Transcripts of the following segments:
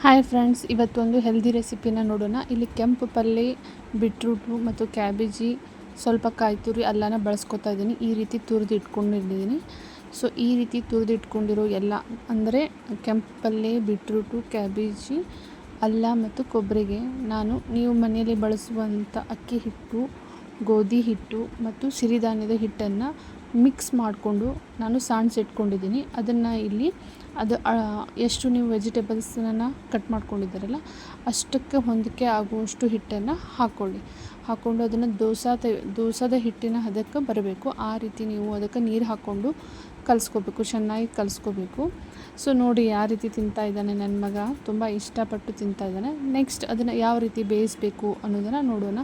Hi friends, ಇವತ್ತೊಂದು healthy ರೆಸಿಪಿನ ನೋಡೋಣ. ಇಲ್ಲಿ ಕೆಂಪು ಪಲ್ಯ, ಬೀಟ್ರೂಟು ಮತ್ತು ಕ್ಯಾಬೇಜಿ, ಸ್ವಲ್ಪ ಕಾಯಿ ತುರಿ ಎಲ್ಲನ ಬಳಸ್ಕೊತಾ ಇದ್ದೀನಿ. ಈ ರೀತಿ ತುರಿದು ಇಟ್ಕೊಂಡಿದ್ದೀನಿ. ಸೊ ಈ ರೀತಿ ತುರಿದು ಇಟ್ಕೊಂಡಿರೋ ಎಲ್ಲ ಅಂದರೆ ಕೆಂಪು ಪಲ್ಯ, ಬೀಟ್ರೂಟು, ಕ್ಯಾಬೇಜಿ, ಅಲ್ಲ ಮತ್ತು ಕೊಬ್ಬರಿಗೆ ನೀವು ಮನೆಯಲ್ಲಿ ಬಳಸುವಂಥ ಅಕ್ಕಿ ಹಿಟ್ಟು, ಗೋಧಿ ಹಿಟ್ಟು ಮತ್ತು ಸಿರಿಧಾನ್ಯದ ಹಿಟ್ಟನ್ನು ಮಿಕ್ಸ್ ಮಾಡಿಕೊಂಡು ನಾನು ಸಾಣಿಸಿಟ್ಕೊಂಡಿದ್ದೀನಿ. ಅದನ್ನು ಇಲ್ಲಿ ಎಷ್ಟು ನೀವು ವೆಜಿಟೇಬಲ್ಸನ್ನು ಕಟ್ ಮಾಡ್ಕೊಂಡಿದ್ದಾರಲ್ಲ ಅಷ್ಟಕ್ಕೆ ಹೊಂದಿಕೆ ಆಗುವಷ್ಟು ಹಿಟ್ಟನ್ನು ಹಾಕ್ಕೊಂಡು ಅದನ್ನು ದೋಸದ ಹಿಟ್ಟಿನ ಹದಕ್ಕೆ ಬರಬೇಕು. ಆ ರೀತಿ ನೀವು ಅದಕ್ಕೆ ನೀರು ಹಾಕ್ಕೊಂಡು ಚೆನ್ನಾಗಿ ಕಲಿಸ್ಕೋಬೇಕು. ಸೊ ನೋಡಿ ಯಾವ ರೀತಿ ತಿಂತಾ ಇದ್ದಾನೆ ನನ್ನ ಮಗ, ತುಂಬ ಇಷ್ಟಪಟ್ಟು ತಿಂತಾ ಇದ್ದಾನೆ. ನೆಕ್ಸ್ಟ್ ಅದನ್ನು ಯಾವ ರೀತಿ ಬೇಯಿಸಬೇಕು ಅನ್ನೋದನ್ನು ನೋಡೋಣ.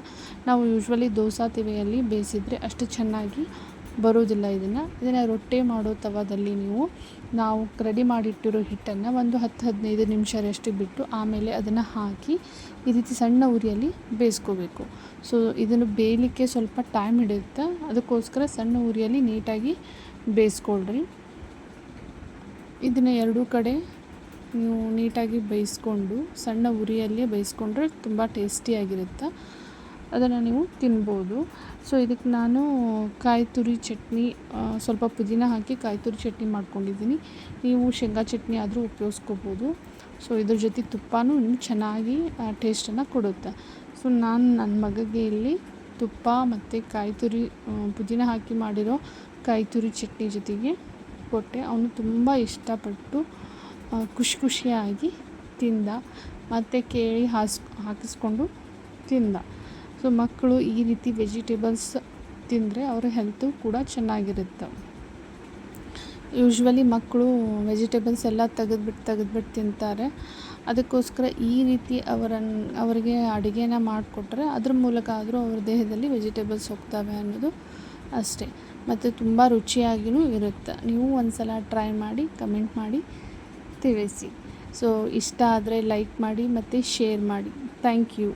ನಾವು ಯೂಶ್ವಲಿ ದೋಸೆ ತವೆಯಲ್ಲಿ ಬೇಯಿಸಿದರೆ ಅಷ್ಟು ಚೆನ್ನಾಗಿ ಬರೋದಿಲ್ಲ. ಇದನ್ನು ರೊಟ್ಟಿ ಮಾಡೋ ತವಾದಲ್ಲಿ ನಾವು ರೆಡಿ ಮಾಡಿಟ್ಟಿರೋ ಹಿಟ್ಟನ್ನು ಒಂದು 10-15 ನಿಮಿಷದಷ್ಟು ಬಿಟ್ಟು ಆಮೇಲೆ ಅದನ್ನು ಹಾಕಿ ಈ ರೀತಿ ಸಣ್ಣ ಉರಿಯಲ್ಲಿ ಬೇಯಿಸ್ಕೋಬೇಕು. ಸೊ ಇದನ್ನು ಬೇಯಲಿಕ್ಕೆ ಸ್ವಲ್ಪ ಟೈಮ್ ಹಿಡಿಯುತ್ತೆ, ಅದಕ್ಕೋಸ್ಕರ ಸಣ್ಣ ಉರಿಯಲ್ಲಿ ನೀಟಾಗಿ ಬೇಯಿಸ್ಕೊಳ್ರಿ. ಇದನ್ನು ಎರಡೂ ಕಡೆ ನೀವು ನೀಟಾಗಿ ಬೇಯಿಸ್ಕೊಂಡು ಸಣ್ಣ ಉರಿಯಲ್ಲೇ ಬೇಯಿಸ್ಕೊಂಡ್ರೆ ತುಂಬ ಟೇಸ್ಟಿಯಾಗಿರುತ್ತೆ. ಅದನ್ನು ನೀವು ತಿನ್ಬೋದು. ಸೊ ಇದಕ್ಕೆ ನಾನು ಕಾಯಿ ತುರಿ ಚಟ್ನಿ, ಸ್ವಲ್ಪ ಪುದೀನ ಹಾಕಿ ಕಾಯಿ ತುರಿ ಚಟ್ನಿ ಮಾಡ್ಕೊಂಡಿದ್ದೀನಿ. ನೀವು ಶೇಂಗಾ ಚಟ್ನಿ ಆದರೂ ಉಪಯೋಗಿಸ್ಕೋಬೋದು. ಸೊ ಇದ್ರ ಜೊತೆ ತುಪ್ಪನೂ ನಿಮ್ಗೆ ಚೆನ್ನಾಗಿ ಟೇಸ್ಟನ್ನು ಕೊಡುತ್ತೆ. ಸೊ ನಾನು ನನ್ನ ಮಗಗೆ ಇಲ್ಲಿ ತುಪ್ಪ ಮತ್ತು ಕಾಯಿ ತುರಿ ಪುದೀನ ಹಾಕಿ ಮಾಡಿರೋ ಕಾಯಿ ತುರಿ ಚಟ್ನಿ ಜೊತೆಗೆ ಕೊಟ್ಟೆ. ಅವನು ತುಂಬ ಇಷ್ಟಪಟ್ಟು ಖುಷಿಯಾಗಿ ತಿಂದ ಮತ್ತು ಕೇಳಿ ಹಾಕಿಸ್ಕೊಂಡು ತಿಂದ. ಸೊ ಮಕ್ಕಳು ಈ ರೀತಿ ವೆಜಿಟೇಬಲ್ಸ್ ತಿಂದರೆ ಅವರ ಹೆಲ್ತು ಕೂಡ ಚೆನ್ನಾಗಿರುತ್ತೆ. ಯೂಶ್ವಲಿ ಮಕ್ಕಳು ವೆಜಿಟೇಬಲ್ಸ್ ಎಲ್ಲ ತೆಗೆದ್ಬಿಟ್ಟು ತಿಂತಾರೆ. ಅದಕ್ಕೋಸ್ಕರ ಈ ರೀತಿ ಅವರಿಗೆ ಅಡುಗೆನ ಮಾಡಿಕೊಟ್ರೆ ಅದ್ರ ಮೂಲಕ ಆದರೂ ಅವ್ರ ದೇಹದಲ್ಲಿ ವೆಜಿಟೇಬಲ್ಸ್ ಹೋಗ್ತವೆ ಅನ್ನೋದು ಅಷ್ಟೇ. ಮತ್ತು ತುಂಬ ರುಚಿಯಾಗಿಯೂ ಇರುತ್ತೆ. ನೀವು ಒಂದು ಸಲ ಟ್ರೈ ಮಾಡಿ ಕಮೆಂಟ್ ಮಾಡಿ ತಿಳಿಸಿ. ಸೊ ಇಷ್ಟ ಆದರೆ ಲೈಕ್ ಮಾಡಿ ಮತ್ತು ಶೇರ್ ಮಾಡಿ. Thank you.